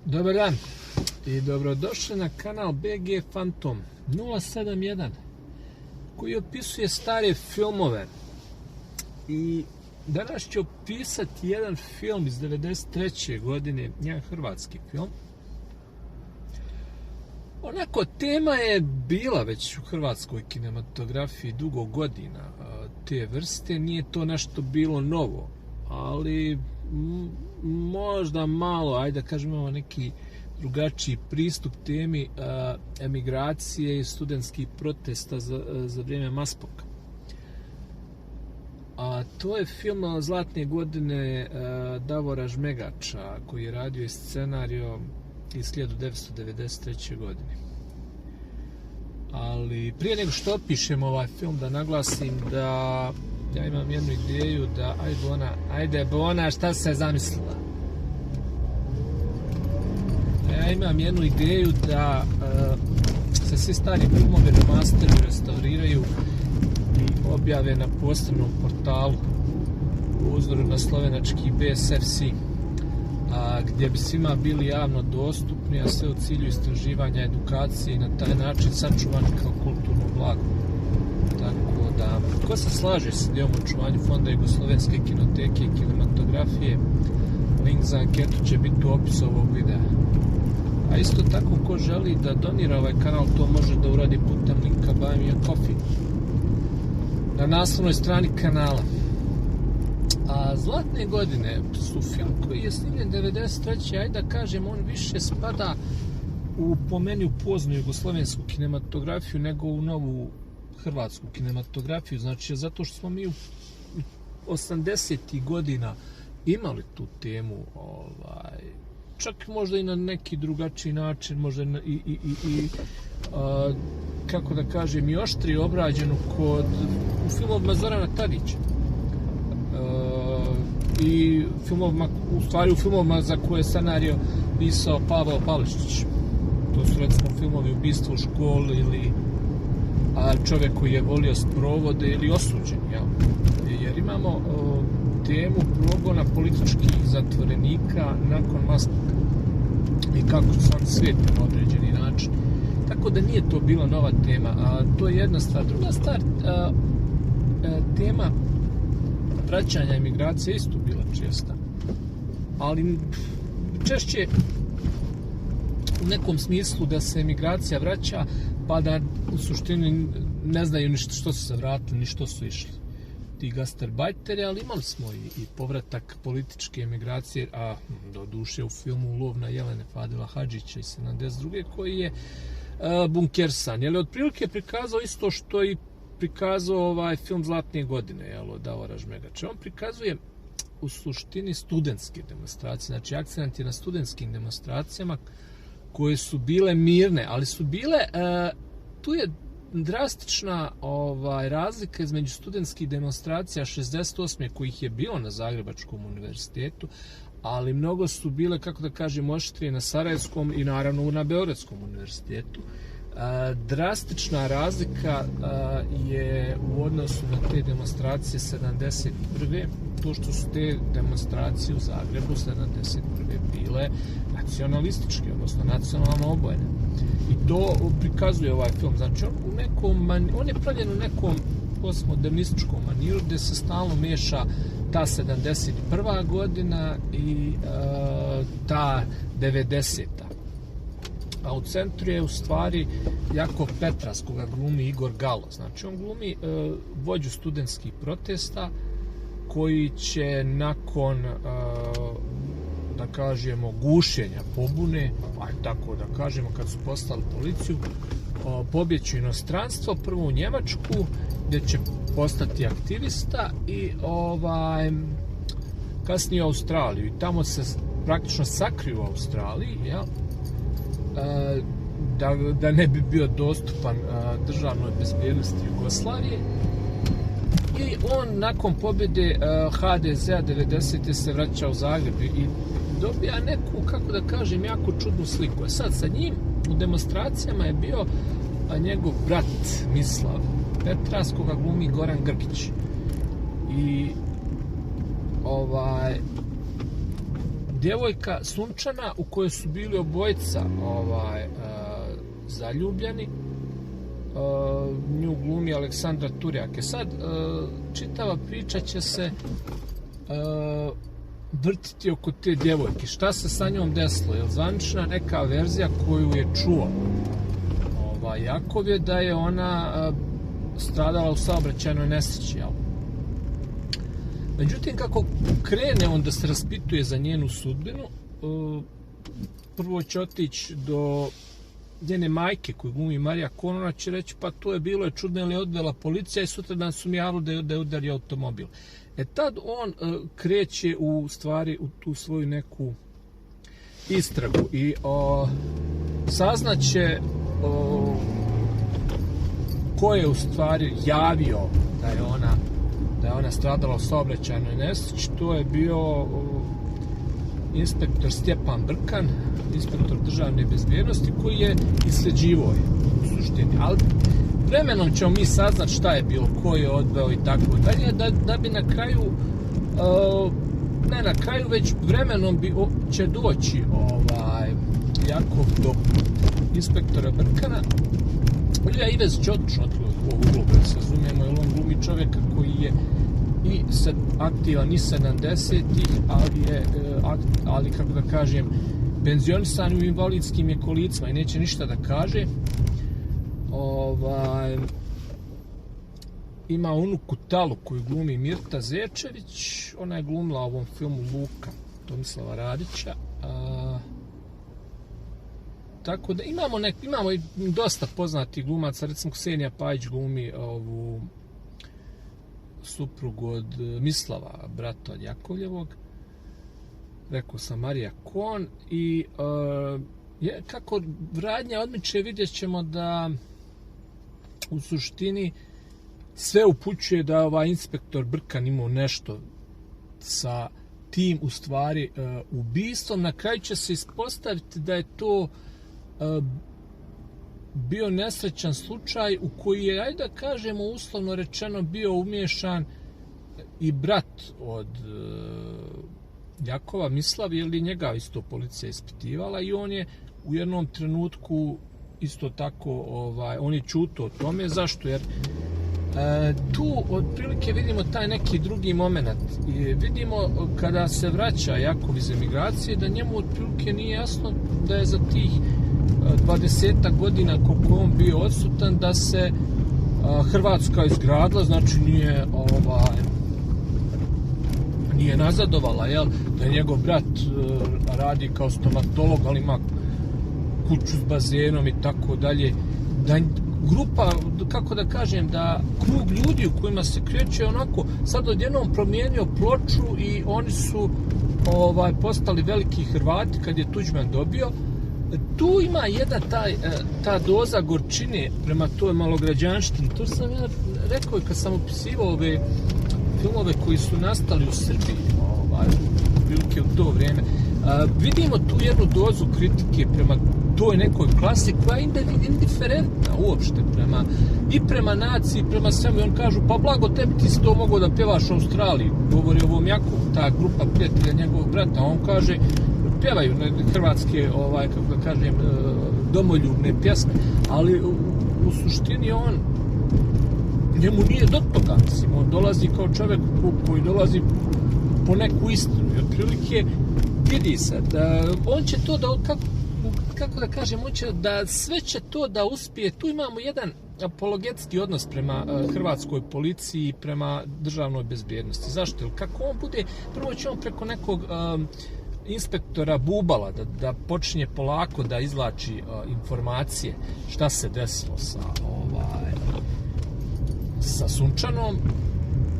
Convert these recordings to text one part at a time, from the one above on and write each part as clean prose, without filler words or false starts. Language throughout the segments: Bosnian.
Dobar dan i dobrodošli na kanal BG Fantom 071 koji opisuje stare filmove. I danas ću opisati jedan film iz 93. godine, jedan hrvatski film. Onako, tema je bila već u hrvatskoj kinematografiji dugo godina te vrste, nije to nešto bilo novo, ali možda malo, ajde da kažemo, imamo neki drugačiji pristup temi emigracije i studentskih protesta za vrijeme Maspoka. A to je film Zlatne godine Davora Žmegača, koji je radio i scenario iz 1993. godine. Ali prije nego što opišem ovaj film, da naglasim da ja imam jednu ideju da ajde Bona, šta se zamislila? Ja imam jednu ideju da se svi stari filmovi remasteruju, restauriraju i objave na posebnom portalu u uzoru na slovenački BSFC, gdje bi svima bili javno dostupni, a sve u cilju istraživanja, edukacije i na taj način sačuvani kao kulturno blago. Tako da, ko se slaže s idejom o očuvanju Fonda Jugoslovenske kinoteke i kinematografije, link za anketu će biti u opisu ovog videa. A isto tako, ko želi da donira ovaj kanal, to može da uradi putem linka Buy Me a Coffee na naslovnoj strani kanala. A Zlatne godine su film koji je snimljen 93. Ajde da kažem, on više spada po meni u poznu jugoslovensku kinematografiju nego u novu hrvatsku kinematografiju. Znači, zato što smo mi u 80. godina imali tu temu, čak možda i na neki drugačiji način, možda kako da kažem, i oštrije obrađenu u filmovima Zorana Tadića. I u filmovima za koje je scenario pisao Pavao Pavličić. To su recimo filmovi Ubistvo u školi ili Čovjek koji je volio sprovode ili Osuđen. Jer imamo temu progona političkih zatvorenika nakon Maspoka i kako su oni svijetli na određeni način. Tako da nije to bila nova tema. To je jedna stvar. Druga stvar, tema vraćanja emigracije isto bila česta, ali češće u nekom smislu da se emigracija vraća, pa da u suštini ne znaju ni što su se vratili, ni što su išli ti gastarbajteri, ali imali smo i povratak političke emigracije, a doduše u filmu Lov na Jelene Fadila Hadžića iz 72. koji je bunkersan, jer je otprilike prikazao isto što i prikazao ovaj film Zlatne godine, od Davora Žmegača. On prikazuje u suštini studentske demonstracije, znači akcent je na studentskim demonstracijama koje su bile mirne, ali su bile, tu je drastična razlika između studentskih demonstracija 68. kojih je bilo na Zagrebačkom univerzitetu, ali mnogo su bile, kako da kažem, oštrije na Sarajevskom i naravno na Beogradskom univerzitetu. Drastična razlika je u odnosu na te demonstracije 71. to što su te demonstracije u Zagrebu 71. bile nacionalističke, odnosno nacionalno obojene. I to prikazuje ovaj film. Znači, on je pravljen u nekom postmodernističkom maniru gdje se stalno meša ta 71. godina i ta 90. A u centru je u stvari Jakov Petras, koga glumi Igor Galo. Znači, on glumi vođu studentskih protesta koji će nakon, da kažemo, gušenja pobune, tako da kažemo, kad su poslali policiju, pobjeći u inostranstvo, prvo u Njemačku, gdje će postati aktivista i kasnije u Australiju. I tamo se praktično sakriju u Australiji, da ne bi bio dostupan državnoj bezbjednosti Jugoslavije. I on nakon pobjede HDZ-a 90. se vraća u Zagreb i dobija neku, kako da kažem, jako čudnu sliku. Sad sa njim u demonstracijama je bio njegov brat Mislav Petras, koga glumi Goran Grgić. I djevojka Sunčana u kojoj su bili obojica zaljubljeni. Nju glumi Aleksandra Turjak. Sad čitava priča će se vrtiti oko te djevojke. Šta se sa njom desilo? Je li zvanična neka verzija koju je čuo Jakov je da je ona stradala u saobraćajnoj nesreći. Međutim, kako krene on da se raspituje za njenu sudbinu, prvo će otići do njene majke koju glumi Marija Kon, ona će reći pa to je bilo čudno, jer je odvela policija i sutradan su mi javili da je udario automobil. Tad on kreće u stvari u tu svoju neku istragu i saznaće ko je u stvari javio da je ona stradala u saobraćajnoj nesreći. To je bio inspektor Stjepan Brkan, inspektor državne bezbjednosti, koji je isleđivao u suštini. Ali vremenom ćemo mi saznat šta je bilo, ko je odveo i tako dalje, da bi na kraju, ne na kraju, već vremenom će doći Jakov do inspektora Brkana. Ilija Ivez će otići od ovog uloga, da se razumijemo, jer on glumi čovjeka koji je i aktivan i 70-ih, ali kako da kažem, penzionisan u invalidskim je kolicima i neće ništa da kaže. Ima unuku Talu koju glumi Mirta Zečević, ona je glumila u ovom filmu Luka Tomislava Radića. Tako da imamo i dosta poznatih glumaca, recimo Ksenija Pajić glumi ovu suprugu od Mislava, brata od Jakovljevog. Rekao sam Marija Kon i kako radnja odmiče, vidjet ćemo da u suštini sve upućuje da ovaj inspektor Brkan imao nešto sa tim u stvari ubistvom. Na kraju će se ispostaviti da je to bio nesrećan slučaj u koji je, ajde da kažemo uslovno rečeno, bio umiješan i brat od Jakova, Mislav, jer i njega isto policija ispitivala i on je u jednom trenutku isto tako, on je čuto o tome. Zašto? Jer tu otprilike vidimo taj neki drugi moment. Vidimo kada se vraća Jakov iz emigracije da njemu otprilike nije jasno da je za tih 20 godina koliko on bio odsutan da se Hrvatska izgradila, znači nije nazadovala, jel? Da je njegov brat radi kao stomatolog, ali ima kuću s bazenom i tako dalje. Da grupa, kako da kažem, da krug ljudi u kojima se kreće onako sad odjednom promijenio ploču i oni su postali veliki Hrvati kad je Tuđman dobio. Tu ima jedna ta doza gorčine prema toj malograđanštini. To sam ja rekao i kad sam opisivao ove filmove koji su nastali u Srbiji prilike u to vrijeme. Vidimo tu jednu dozu kritike prema toj nekoj klasi koja je indiferentna uopšte prema naciji, prema svemu. I on kažu, pa blago tebi, ti si to mogao da pjevaš u Australiji. Govori o ovom Jakovu, ta grupa prijatelja njegovog brata. On kaže, pjevaju hrvatske, kako da kažem, domoljubne pjesme, ali u suštini njemu nije do toga, mislim, on dolazi kao čovjek koji dolazi po neku istinu i otprilike vidi se da on će to da, kako da kažem, on će da sve će to da uspije. Tu imamo jedan apologetski odnos prema hrvatskoj policiji i prema državnoj bezbjednosti. Zašto? Jer kako on bude, prvo će on preko nekog inspektora Bubala da počinje polako da izvlači informacije šta se desilo sa Sunčanom,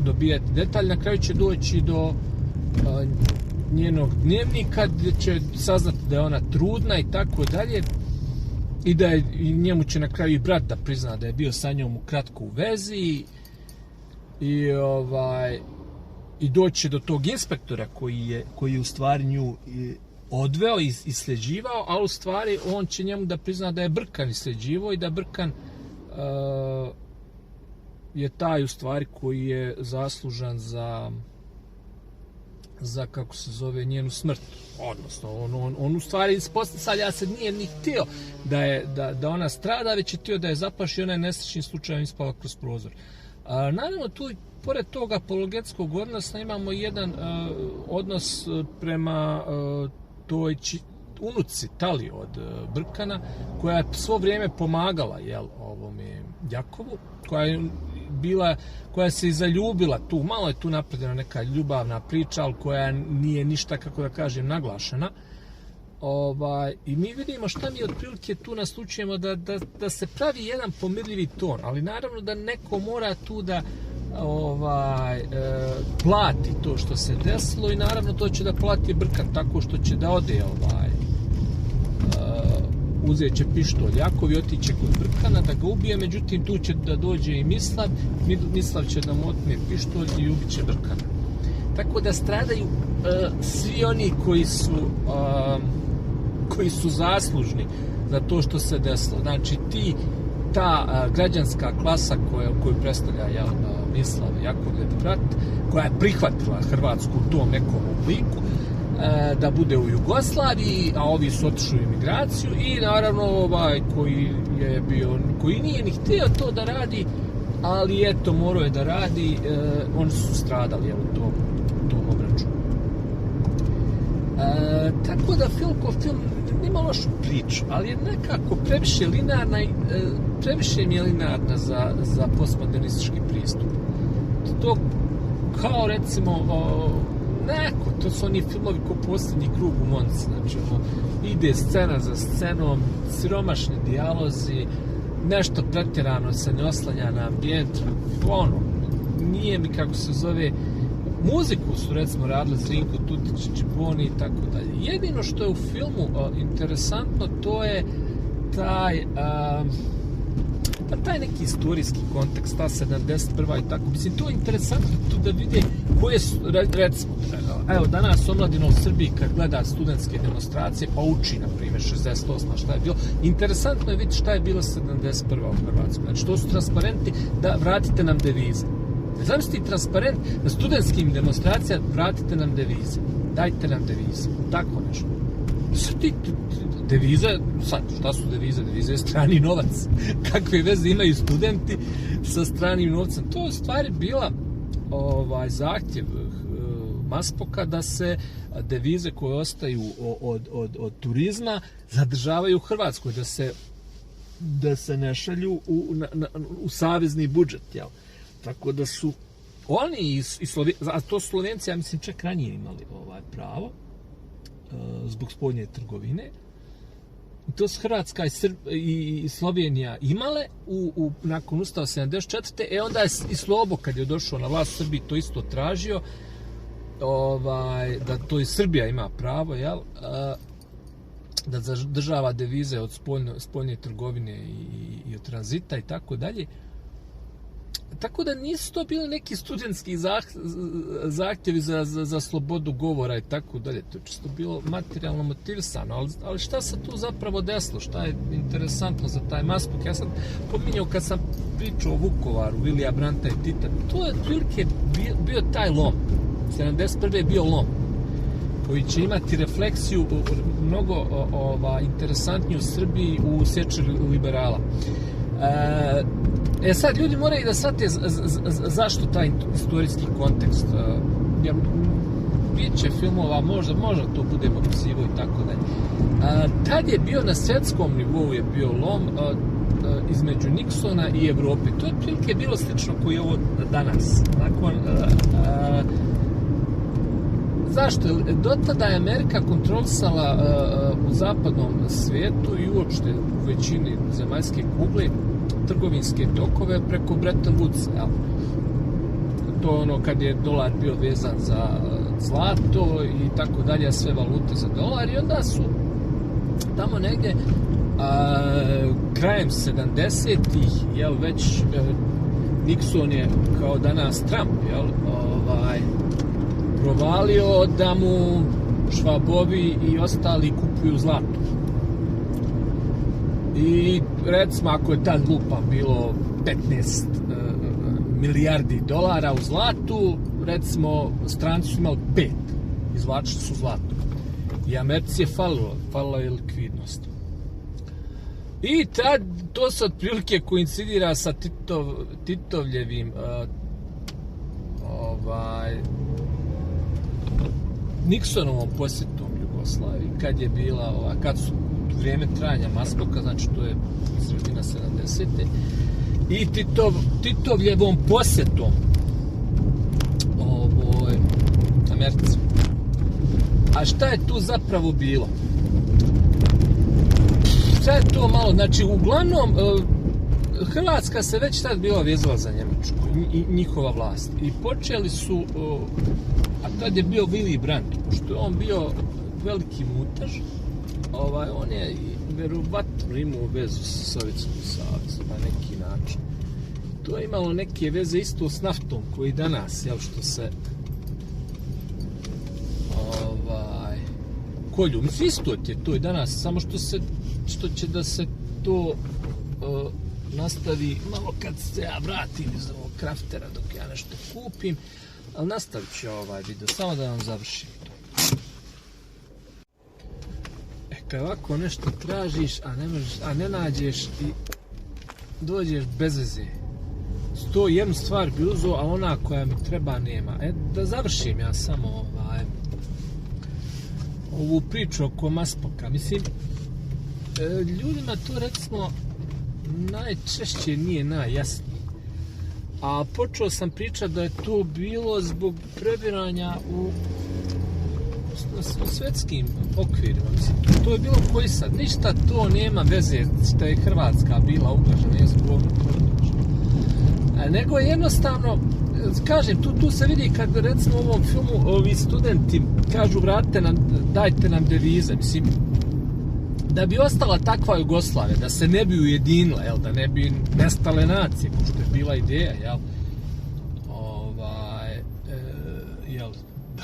dobijati detalj, na kraju će doći do njenog dnevnika gdje će saznati da je ona trudna i tako dalje i da je, i njemu će na kraju i brat da prizna da je bio sa njom kratko u vezi i doći do tog inspektora koji je u stvari nju odveo i isleđivao, a u stvari on će njemu da prizna da je Brkan isleđivao i da Brkan je taj u stvari koji je zaslužan kako se zove, njenu smrt. Odnosno, on u stvari ispostavlja se nije ni htio da ona strada, već je htio da je zaplaši, ona je nesrećnim slučajem ispala kroz prozor. Naravno, tu pored toga apologetskog odnosa imamo jedan odnos prema toj unuci Tali od Brkana, koja je svo vrijeme pomagala ovome Jakovu, koja se i zaljubila tu, malo je tu napravljena neka ljubavna priča, ali koja nije ništa, kako da kažem, naglašena. I mi vidimo šta mi otprilike tu naslučujemo, da se pravi jedan pomirljivi ton, ali naravno da neko mora tu da plati to što se desilo, i naravno to će da plati Brkan tako što će da ode uzet će pištolj Jakov i otiće kod Brkana da ga ubije, međutim tu će da dođe i Mislav će da mu otme pištolj i ubit će Brkana. Tako da stradaju svi oni koji su zaslužni za to što se desilo. Znači ta građanska klasa koju predstavlja Mislav Jakovljev brat, koja je prihvatila Hrvatsku u tom nekom obliku, da bude u Jugoslaviji, a ovi su otišli u imigraciju, i naravno koji nije ni htio to da radi, ali eto morao je da radi, oni su stradali u tom obračunu. Tako da film nima lošu priču, ali je nekako previše mi je linearna za postmodernistički pristup. To kao recimo to su oni filmovi ko Posljednji krug u Monci, znači ide scena za scenom, siromašni dijalozi, nešto pretjerano se ne oslanja na ambijent, nije mi, kako se zove, muziku su recimo radili Zrinko Tutić, Čiboni i tako dalje. Jedino što je u filmu interesantno, to je taj neki istorijski kontekst, ta 71. i tako. Mislim, to je interesantno tu da vide koje su, recimo, evo danas omladina u Srbiji kad gleda studentske demonstracije, pa uči, na primjer, 68. šta je bilo. Interesantno je vidjeti šta je bilo 71. u Hrvatskoj. Znači, to su transparenti da vratite nam devize. Ne zamislite transparent na studentskim demonstracijama, vratite nam devize. Dajte nam devize. Tako nešto. Devize, sad, šta su devize? Devize je strani novac. Kakve veze imaju studenti sa stranim novcem? To je stvari bila zahtjev Maspoka da se devize koje ostaju od turizma zadržavaju u Hrvatskoj, da se ne šalju u savezni budžet, jel? Tako da su oni a to su Slovenci, ja mislim, čak ranije imali pravo zbog spoljne trgovine. To su Hrvatska i Slovenija imale nakon Ustava 74. Onda je i Slobo, kad je došao na vlast u Srbiji, to isto tražio, da to i Srbija ima pravo, jel? Da zadržava devize od spoljne trgovine i od tranzita i tako dalje. Tako da nisu to bili neki studentski zahtjevi za slobodu govora i tako dalje. To je čisto bilo materijalno motivisano. Ali šta se tu zapravo desilo? Šta je interesantno za taj Maspok? Ja sam pominjao kad sam pričao o Vukovaru, Vilija Branta i Tita. To je otprilike bio taj lom. 71. je bio lom koji će imati refleksiju mnogo interesantniju u Srbiji u sječi liberala. Sad, ljudi moraju da shvate zašto taj istorijski kontekst. Bit će filmova, možda to bude motivsivo i tako dalje. Tad je bio na svjetskom nivou je bio lom između Nixona i Evrope. To je otprilike bilo slično koji je ovo danas. Zašto? Dotada je Amerika kontrolisala u zapadnom svijetu i uopšte u većini zemaljske kugle trgovinske tokove preko Bretton Woodsa. To je ono kad je dolar bio vezan za zlato i tako dalje, sve valute za dolar, i onda su tamo negdje krajem 70-ih, već Nixon je kao danas Trump, provalio da mu Švabovi i ostali kupuju zlato. I recimo, ako je tad lupa bilo 15 milijardi dolara u zlatu, recimo stranci su imali 5. izvlačili su zlato. I Americi je falila je likvidnost. I to se otprilike koincidira sa Titovljevim Nixonovom posjetom Jugoslaviji, kad je bila, kad su u vrijeme trajanja Maskoka, znači to je sredina 70. I Titovljevom posjetom Americi. A šta je tu zapravo bilo? Šta je to malo? Znači, uglavnom, Hrvatska se već tad bila vezala za Njemačku i njihova vlast. I počeli su, a tad je bio Willy Brandt, pošto je on bio veliki mutaž, on je verovatno imao vezu sa Sovjetskim savezom na neki način. To je imalo neke veze isto s naftom koji danas, jel, što se kolju. Mislim, isto je to i danas, samo što će da se to nastavi malo kad se ja vratim iz ovog kraftera dok ja nešto kupim, ali nastavit ću ovaj video, samo da vam završim to. Kad ovako nešto tražiš, a ne nađeš i dođeš bez veze. 101 stvar bi uzeo, a ona koja mi treba nema. Da završim ja samo ovu priču oko Maspoka. Mislim, ljudima to recimo najčešće nije najjasnije. A počeo sam pričati da je to bilo zbog prebiranja u svjetskim okvirima. Mislim, to je bilo koji sad. Ništa to nema veze što je Hrvatska bila ugrožena zbog nego jednostavno, kažem, tu se vidi kad recimo u ovom filmu ovi studenti kažu vratite nam, dajte nam devize, mislim, da bi ostala takva Jugoslavija, da se ne bi ujedinila, jel, da ne bi nestale nacije, kao što je bila ideja, jel,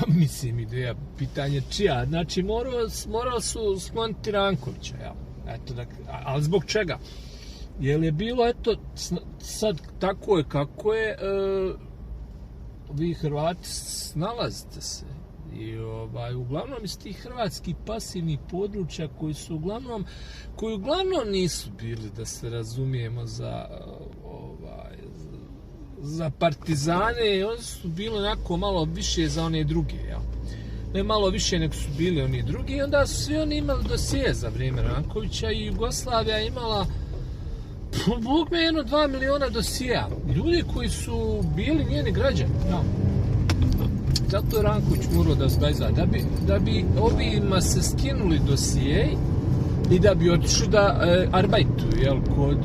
mislim, ideja, pitanje čija, znači morao su skloniti Rankovića, jel, eto, ali zbog čega? Jer je bilo, eto, sad tako je kako je, vi Hrvati snalazite se. I uglavnom iz tih hrvatskih pasivnih područja koji uglavnom nisu bili, da se razumijemo, za partizane, oni su bili onako malo više za one druge, jel? Ne malo više nego su bili oni drugi, i onda su svi oni imali dosije za vrijeme Rankovića i Jugoslavija imala Bog me 1-2 miliona dosija. Ljudi koji su bili njeni građani. Ja. Zato je Ranković morao da zgajza. Da bi ovima se skinuli dosije i da bi otišli da arbajtuju, jel, kod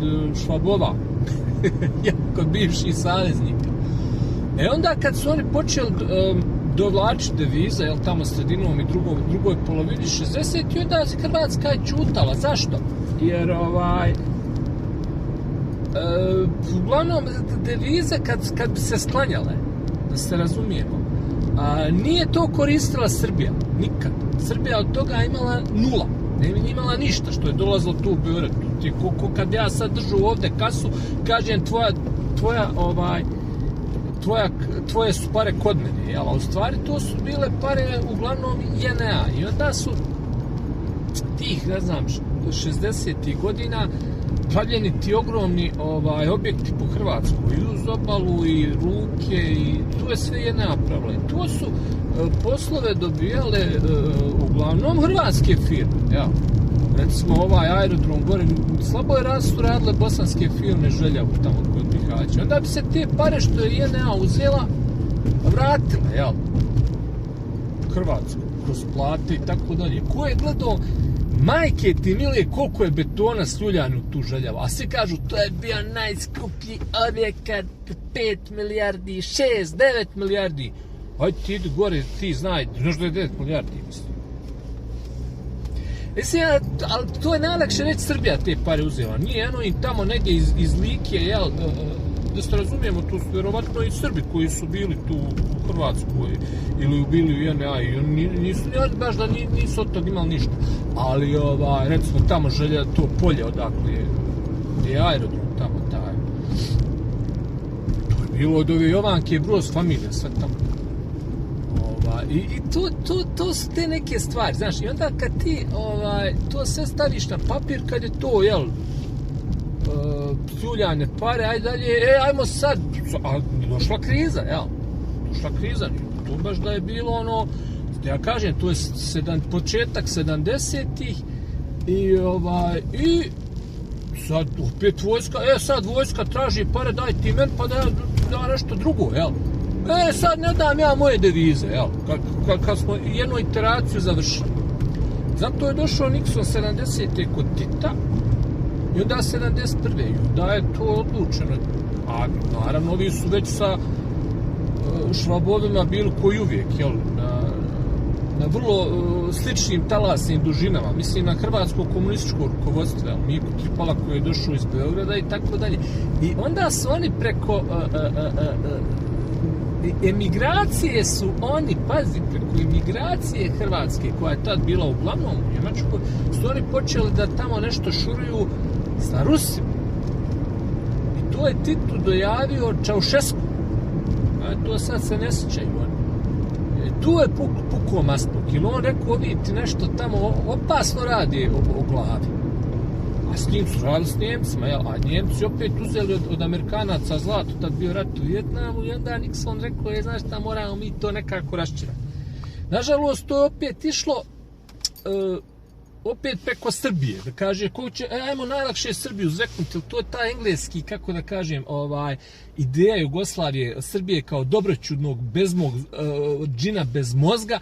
Švabova. Kod bivših saveznika. Onda kad su oni počeli dovlačiti devize, jel, tamo sredinom i drugoj polovini 60, i onda Hrvatska je čutala. Zašto? Jer uglavnom devize kad bi se sklanjale, da se razumijemo, nije to koristila Srbija, nikad. Srbija od toga imala nula, ne imala ništa što je dolazilo tu u Beogradu. Kad ja sad držu ovdje kasu, kažem tvoje su pare kod mene, jel? A u stvari to su bile pare uglavnom JNA, i onda su tih, ne znam, 60. godina pravljeni ti ogromni objekti po Hrvatskoj, i uz obalu, i luke, i to je sve JNA pravila. I to su poslove dobijale uglavnom hrvatske firme, ja. Recimo ovaj aerodrom gore, slabo je su radile bosanske firme Željavu tamo kod Bihaća. Onda bi se te pare što je JNA uzela vratile, jel? Hrvatsku, kroz plate i tako dalje. Ko je gledao, majke ti milije, koliko je betona sljuljano u tu Željavu, a svi kažu to je bio najskuplji objekat, 5 milijardi, 6, 9 milijardi. Ajde ti idi gore, ti znaš da je 9 milijardi, mislim. Mislim, ali to je najlakše reći, Srbija te pare uzela. Nije ono i tamo negdje iz Like, jel, da se razumijemo, tu su vjerovatno i Srbi koji su bili tu u Hrvatskoj ili bili u JNA, i nisu baš da nisu od toga imali ništa. Ali, recimo, tamo Želja, to polje odakle je aerodrom tamo taj. To je bilo od ove Jovanke Broz familije, sve tamo. I to su te neke stvari, znaš, i onda kad ti to sve staviš na papir, kad je to, jel, pljuljanje pare, ajde dalje, ajmo sad, a došla kriza, jel, došla kriza, to baš da je bilo ono, ja kažem, to je početak 70-ih i sad opet vojska, sad vojska traži pare, daj ti meni, pa da nešto drugo, jel. Sad ne dam ja moje devize, jel, kad smo jednu iteraciju završili. Zato je došao Nixon 70. kod Tita i onda 71. i onda je to odlučeno. A naravno, ovi su već sa švabovima bili koji uvijek, jel, na vrlo sličnim talasnim dužinama, mislim na hrvatsko komunističko rukovodstvo, Miko Tripala koji je došao iz Beograda i tako dalje. I onda su oni preko emigracije su oni, pazi, preko emigracije Hrvatske, koja je tad bila uglavnom u Njemačkoj, su oni počeli da tamo nešto šuruju sa Rusima. I to je Tito dojavio Čaušesku. A to sad se ne sjećaju oni. Tu je pukao Maspok, ili on rekao, ovi ti nešto tamo opasno radi o glavi. A s njim su radili s Njemcima, jel? A Njemci opet uzeli od Amerikanaca zlato, tad bio rat u Vijetnamu, i onda Nixon rekao, znaš šta, moramo mi to nekako raščirati. Nažalost, to je opet išlo opet preko Srbije, da kaže, ajmo najlakše Srbiju zveknuti, to je taj engleski, kako da kažem, ideja Jugoslavije, Srbije kao dobroćudnog džina bez mozga,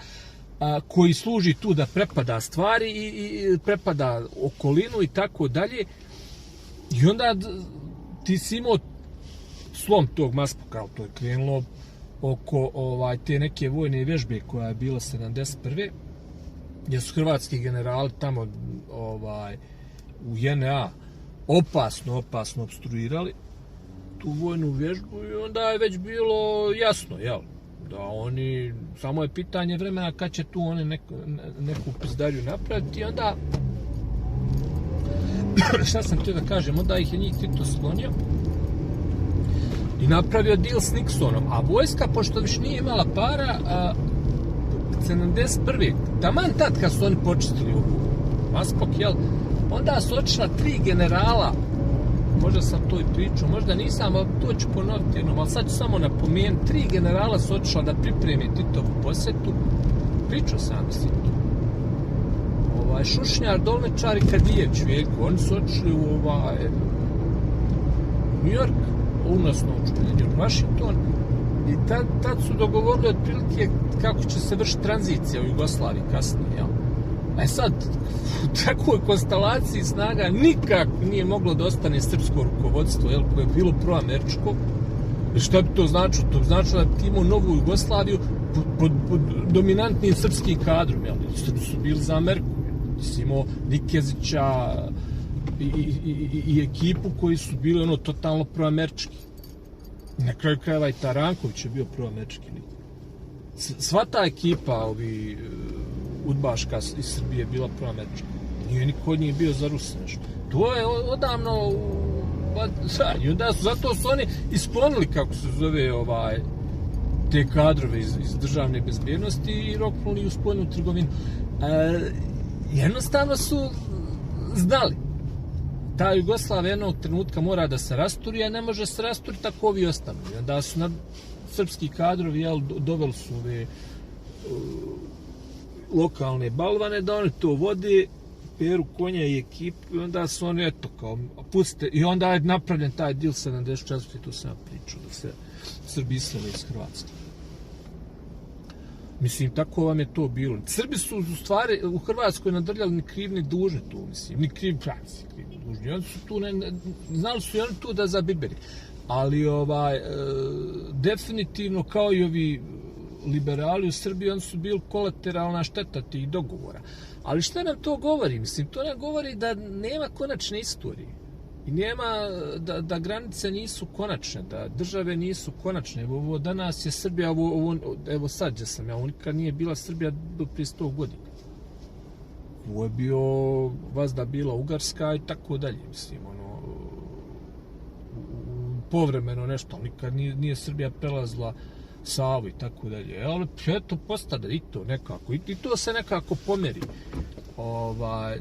koji služi tu da prepada stvari i prepada okolinu i tako dalje. I onda ti si imao slom tog Maspoka, to je krenulo oko te neke vojne vježbe koja je bila 71. gdje su hrvatski generali tamo u JNA opasno obstruirali tu vojnu vježbu i onda je već bilo jasno, jel, da oni, samo je pitanje vremena kad će tu oni neku pizdariju napraviti i onda šta sam htio da kažem, onda ih je njih Tito sklonio i napravio deal s Nixonom, a vojska, pošto više nije imala para, 71. taman tad kad su oni počistili Maspok, jel, onda su otišla 3 generala, možda sam to i pričao, možda nisam, ali to ću ponoviti jednom, ali sad ću samo napomenuti, 3 generala su otišla da pripreme Titovu posjetu, pričao sam si to. Šušnjar, Dolmečar i Kadijević, oni su otišli u New York, unosno u Washington, i tad su dogovorili otprilike kako će se vršiti tranzicija u Jugoslaviji kasnije, jel? A sad, u takvoj konstelaciji snaga nikako nije moglo da ostane srpsko rukovodstvo, jel, koje je bilo proameričko. Šta bi to značilo? To bi značilo da ti imao novu Jugoslaviju pod dominantnim srpskim kadrom, jel? Srbi su bili za Ameriku, jel? Ti si imao Nikezića i ekipu koji su bili totalno proamerički. Na kraju krajeva i Taranković je bio proamerički lik. Sva ta ekipa udbaška iz Srbije je bila proamerička. Nije niko od njih bio za Ruse nešto. To je odavno i onda zato su oni isklonili, kako se zove, te kadrove iz državne bezbjednosti i roknuli u spoljnu trgovinu. Jednostavno su znali. Ta Jugoslavija jednog trenutka mora da se rasturi, a ne može se rasturiti ako ovi ostanu. I onda su srpski kadrovi, jel, doveli su ove lokalne balvane da oni to vode, peru konja i ekipu i onda su oni, eto, kao, pustite, i onda je napravljen taj deal 74. Tu sam pričao, da se Srbi isele iz Hrvatske. Mislim, tako vam je to bilo. Srbi su u stvari u Hrvatskoj nadrljali ni kriv ni dužni tu, mislim, ni kriv ni dužni. Oni su tu, znali su i oni tu da zabiberi. Ali definitivno kao i ovi liberali u Srbiji, oni su bili kolateralna šteta tih dogovora. Ali šta nam to govori? Mislim, to nam govori da nema konačne istorije. I nema, da granice nisu konačne, da države nisu konačne. Ovo danas je Srbija, evo sad gdje sam ja, ovo nikad nije bila Srbija do prije 100 godina. Ovo je bio, vazda bila Ugarska i tako dalje, mislim, povremeno nešto, ali nikad nije Srbija prelazila Savu i tako dalje. Ali eto postade i to nekako. I to se nekako pomeri.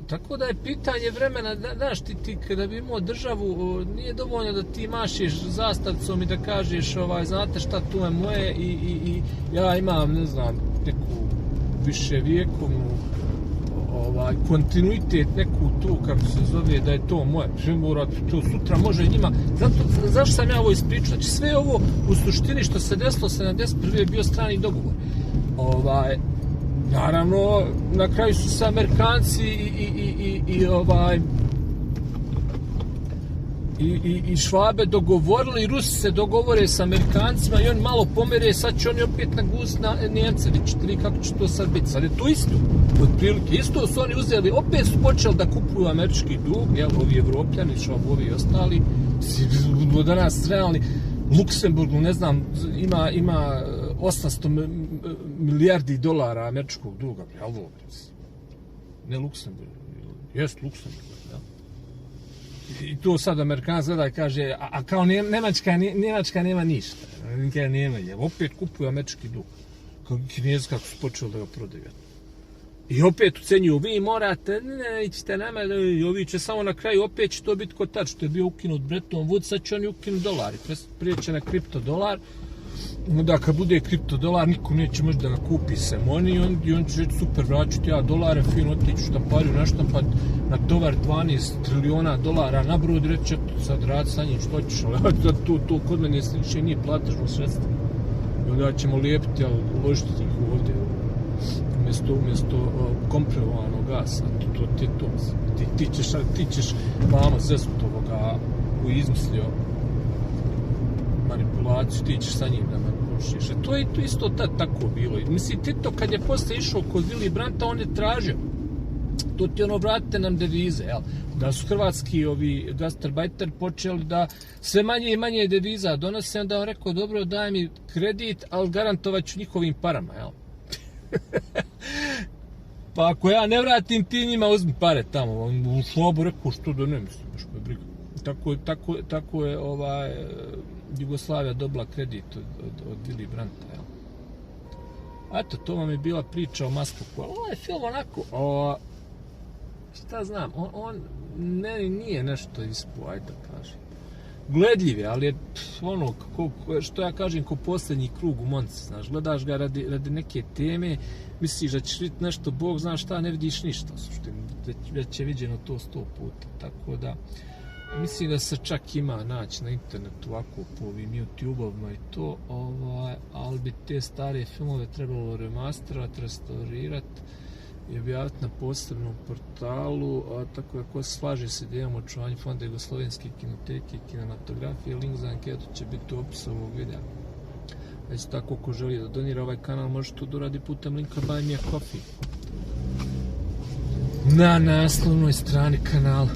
Tako da je pitanje vremena, znaš, ti kada bi imao državu, nije dovoljno da ti mašiš zastavicom i da kažeš, znate šta, tu je moje i ja imam, ne znam, neku viševjekovnu kontinuitet, neku tu, kako se zove, da je to moje. To sutra može njima. Zašto sam ja ovo ispričao? Znači, sve ovo u suštini što se desilo 71. je bio strani dogovor. Naravno, na kraju su se Amerikanci i Švabe dogovorili, i Rusi se dogovore s Amerikancima i oni malo pomere, sad će oni opet naguziti na Njemce, vidite kako će to sad biti. Sad je to isto, otprilike, isto su oni uzeli, opet su počeli da kupuju američki dug, jel, ovi Evropljani, Švabovi i ostali, do danas realni, Luksemburg, ne znam, ima 800 milijardi dolara američkog duga, ne Luksemburg, jest Luksemburg, ja. I to sad Amerikanac gleda i kaže, a kao Njemačka nema ništa, nema, opet kupuju američki dug, Kinezi kako su počeli da ga prodaju. I opet ucenjuju, vi morate, ne ićete nama, ovi će samo na kraju, opet će to biti kod tad, što je bio ukinut Bretton Woods, sad će oni ukinuti dolari, prijeće na kriptodolar, onda kad bude kriptodolar, niko neće moći da ga kupi se money i on će reći, super, vraću ja dolare, fino otiću štampariju, naštampat na tovar 12 trilijona dolara na brod, reći, sad radi sa njim što ćeš, ali to kod mene više nije platežno sredstvo. I onda ćemo lijepiti, ali uložiti ih ovdje, umjesto komprimovanog gasa, ti ćeš vamo Zezutovoga koji je izmislio manipulaciju, ti ćeš sa njim da manipulišiš. To je isto tad tako bilo. Mislim, Tito kad je posle išao kod Willy Brandta, on je tražio, to ti vratite nam devize, jel? Da su hrvatski gastarbajteri počeli da sve manje i manje deviza donose, onda on rekao, dobro, daj mi kredit, ali garantovat ću njihovim parama, jel? Pa ako ja ne vratim, ti njima uzmi pare tamo. U Švabu rekao, što da ne mislim, baš me briga. Tako je Jugoslavija dobila kredit od Willy Brandta, jel? Eto, to vam je bila priča o Maslovu. Ovaj film onako, šta znam, on nije nešto ispao, ajde da kažem. Gledljiv je, ali je ono, što ja kažem, ko posljednji krug u Monci, znaš, gledaš ga radi neke teme, misliš da ćeš vidjeti nešto, Bog zna šta, ne vidiš ništa, u suštini, već je viđeno to 100 puta, tako da, mislim da se čak ima naći na internetu ovako po ovim YouTube-ovima i to, ali bi te stare filmove trebalo remasterati, restaurirati i objaviti na posebnom portalu, tako da ko se slaže se da imamo očuvanje Fonda Jugoslovenske kinoteke i kinematografije, link za anketu će biti u opisu ovog videa. A isto tako, ko želi da donira ovaj kanal, može to da uradi putem linka Buy Me a Coffee na naslovnoj strani kanala.